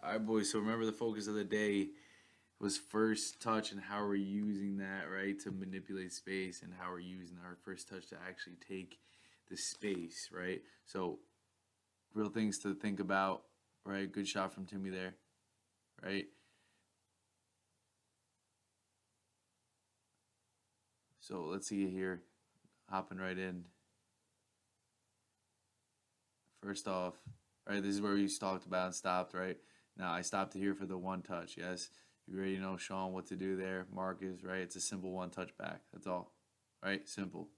All right, boys. So remember the focus of the day was first touch and how we're using that, right, to manipulate space and how we're using our first touch to actually take the space, right? So real things to think about, right? Good shot from Timmy there, right? So let's see here, hopping right in. First off, right, this is where we talked about and stopped, right? Now I stopped here for the one touch, yes. You already know, Sean, what to do there. Marcus, right? It's a simple one touch back. That's all, right? Simple.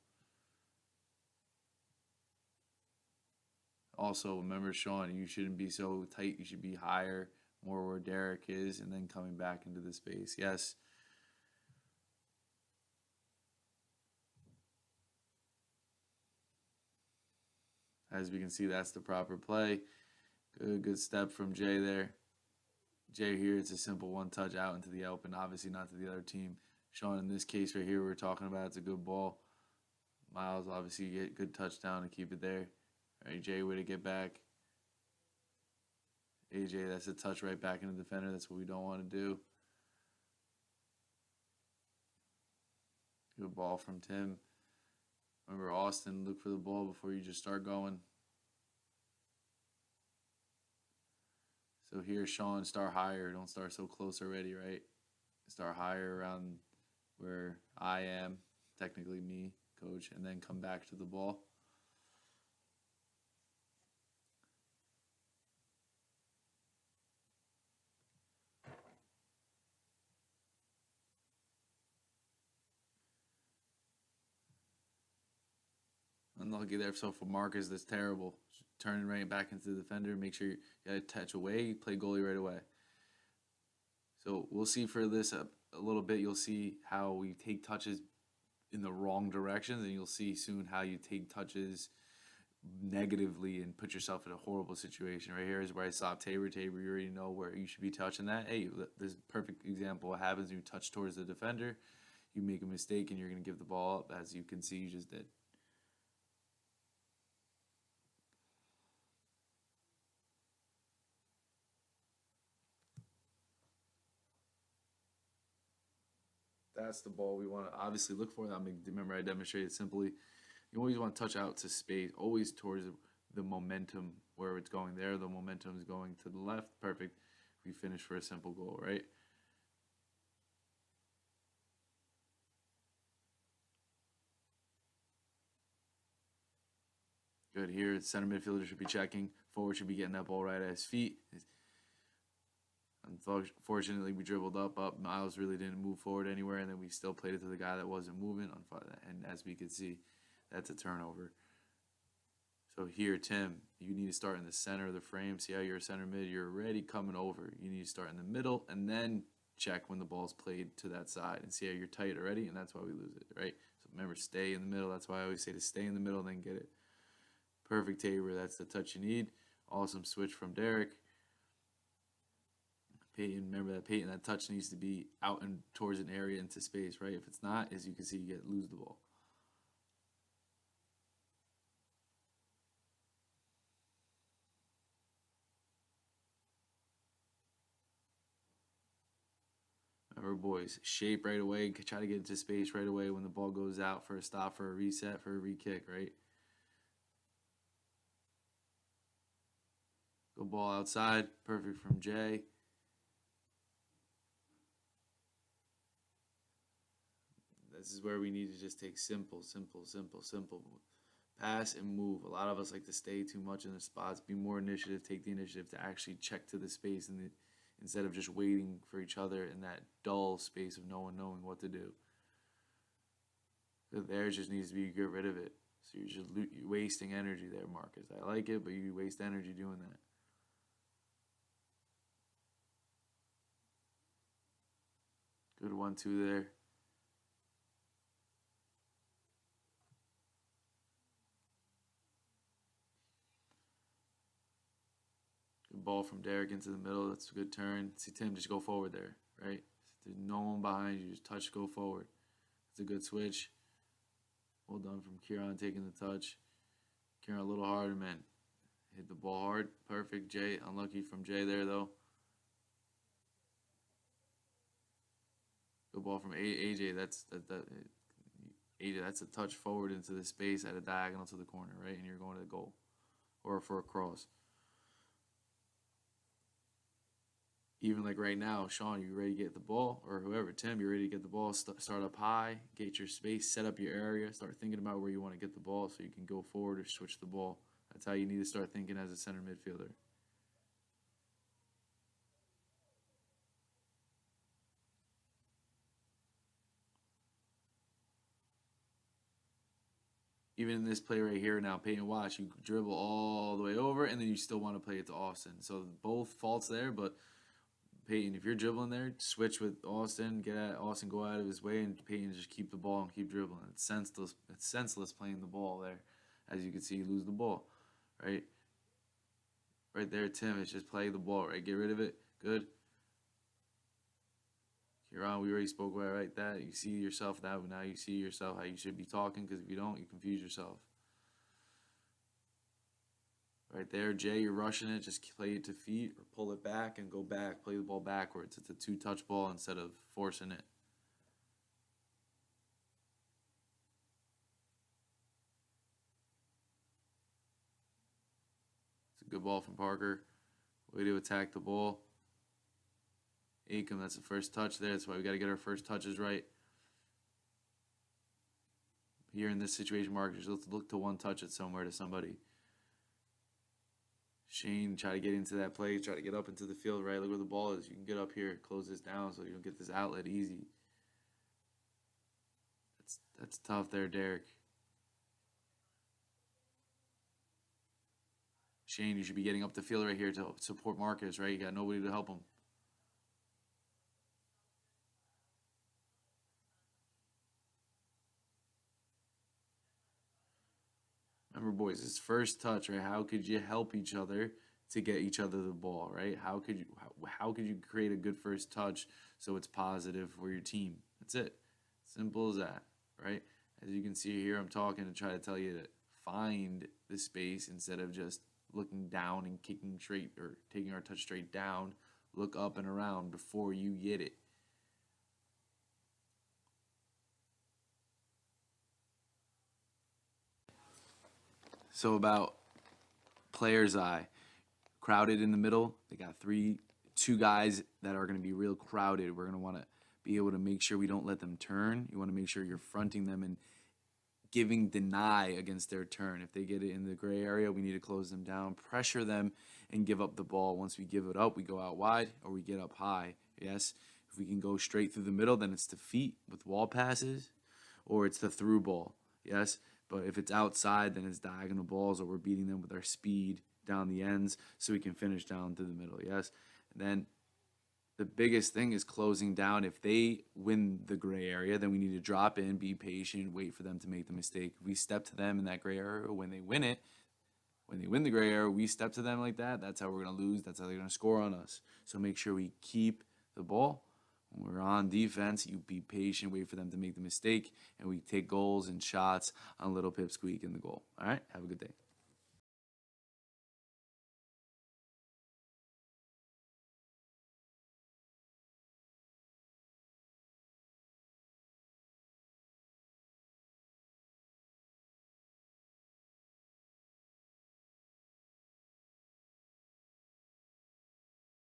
Also, remember, Sean, you shouldn't be so tight. You should be higher, more where Derek is, and then coming back into the space. Yes. As we can see, that's the proper play. Good step from Jay there. Jay here, it's a simple one touch out into the open, obviously not to the other team. Sean, in this case right here, we're talking about it's a good ball. Miles obviously get good touchdown to keep it there. All right, Jay, way to get back. AJ, that's a touch right back into the defender. That's what we don't want to do. Good ball from Tim. Remember, Austin, look for the ball before you just start going. So here, Sean, start higher. Don't start so close already, right? Start higher around where I am, technically me, coach, and then come back to the ball. Unlucky there. So for Marcus, that's terrible. Turning right back into the defender. Make sure you got to touch away. Play goalie right away. So we'll see for this a little bit. You'll see how we take touches in the wrong directions, and you'll see soon how you take touches negatively and put yourself in a horrible situation. Right here is where I stopped Tabor. Tabor, you already know where you should be touching that. Hey, this is a perfect example. What happens when you touch towards the defender? You make a mistake, and you're going to give the ball up, as you can see you just did. That's the ball we want to obviously look for. Remember, I demonstrated simply. You always want to touch out to space, always towards the momentum where it's going there. The momentum is going to the left. Perfect. We finish for a simple goal, right? Good here. Center midfielder should be checking. Forward should be getting that ball right at his feet. Unfortunately, we dribbled up. Miles really didn't move forward anywhere, and then we still played it to the guy that wasn't moving. And as we could see, that's a turnover. So here, Tim, you need to start in the center of the frame. See how you're a center mid? You're already coming over. You need to start in the middle and then check when the ball's played to that side and see how you're tight already, and that's why we lose it, right? So remember, stay in the middle. That's why I always say to stay in the middle and then get it. Perfect, Tabor. That's the touch you need. Awesome switch from Derek. Peyton, remember that Peyton, that touch needs to be out and towards an area into space, right? If it's not, as you can see, you lose the ball. Remember, boys, shape right away. Try to get into space right away when the ball goes out for a stop, for a reset, for a re-kick, right? Go ball outside. Perfect from Jay. This is where we need to just take simple pass and move. A lot of us like to stay too much in the spots. Be more initiative. Take the initiative to actually check to the space instead of just waiting for each other in that dull space of no one knowing what to do. There just needs to be get rid of it. So you're wasting energy there, Marcus. I like it, but you waste energy doing that. Good 1-2 there. Good ball from Derek into the middle. That's a good turn. See Tim, just go forward there, right? There's no one behind you. Just touch, go forward. It's a good switch. Well done from Kieran taking the touch. Kieran a little harder, man. Hit the ball hard. Perfect. Jay, unlucky from Jay there, though. Good ball from AJ. AJ, that's a touch forward into the space at a diagonal to the corner, right? And you're going to the goal or for a cross. Even like right now, Sean, you ready to get the ball? Or whoever, Tim, you ready to get the ball? Start up high, get your space, set up your area, start thinking about where you want to get the ball so you can go forward or switch the ball. That's how you need to start thinking as a center midfielder. Even in this play right here now, Peyton, watch, you dribble all the way over, and then you still want to play it to Austin. So both faults there, but Peyton, if you're dribbling there, switch with Austin, get at Austin, go out of his way, and Peyton just keep the ball and keep dribbling. It's senseless. It's senseless playing the ball there. As you can see, you lose the ball, right? Right there, Tim. It's just play the ball, right? Get rid of it. Good. Kieran, we already spoke about right that. You see yourself now, but now you see yourself how you should be talking, because if you don't, you confuse yourself. Right there, Jay, you're rushing it. Just play it to feet or pull it back and go back. Play the ball backwards. It's a two-touch ball instead of forcing it. It's a good ball from Parker. Way to attack the ball. Acom, that's the first touch there. That's why we got to get our first touches right. Here in this situation, Marcus, let's look to one touch it somewhere to somebody. Shane, try to get into that play. Try to get up into the field, right? Look where the ball is. You can get up here, close this down so you don't get this outlet easy. That's tough there, Derek. Shane, you should be getting up the field right here to support Marcus, right? You got nobody to help him. Remember, boys, it's first touch, right? How could you help each other to get each other the ball, right? How could you create a good first touch so it's positive for your team? That's it. Simple as that, right? As you can see here, I'm talking to try to tell you to find the space instead of just looking down and kicking straight or taking our touch straight down. Look up and around before you get it. So about player's eye, crowded in the middle. They got two guys that are going to be real crowded. We're going to want to be able to make sure we don't let them turn. You want to make sure you're fronting them and deny against their turn. If they get it in the gray area, we need to close them down, pressure them, and give up the ball. Once we give it up, we go out wide or we get up high. Yes, if we can go straight through the middle, then it's to feet with wall passes, or it's the through ball. Yes, but if it's outside, then it's diagonal balls, or we're beating them with our speed down the ends so we can finish down through the middle. Yes, and then the biggest thing is closing down. If they win the gray area, then we need to drop in, be patient, wait for them to make the mistake. If we step to them in that gray area when they win it, when they win the gray area, we step to them like that. That's how we're going to lose. That's how they're going to score on us. So make sure we keep the ball. When we're on defense, you be patient, wait for them to make the mistake, and we take goals and shots on little pipsqueak in the goal. All right? Have a good day.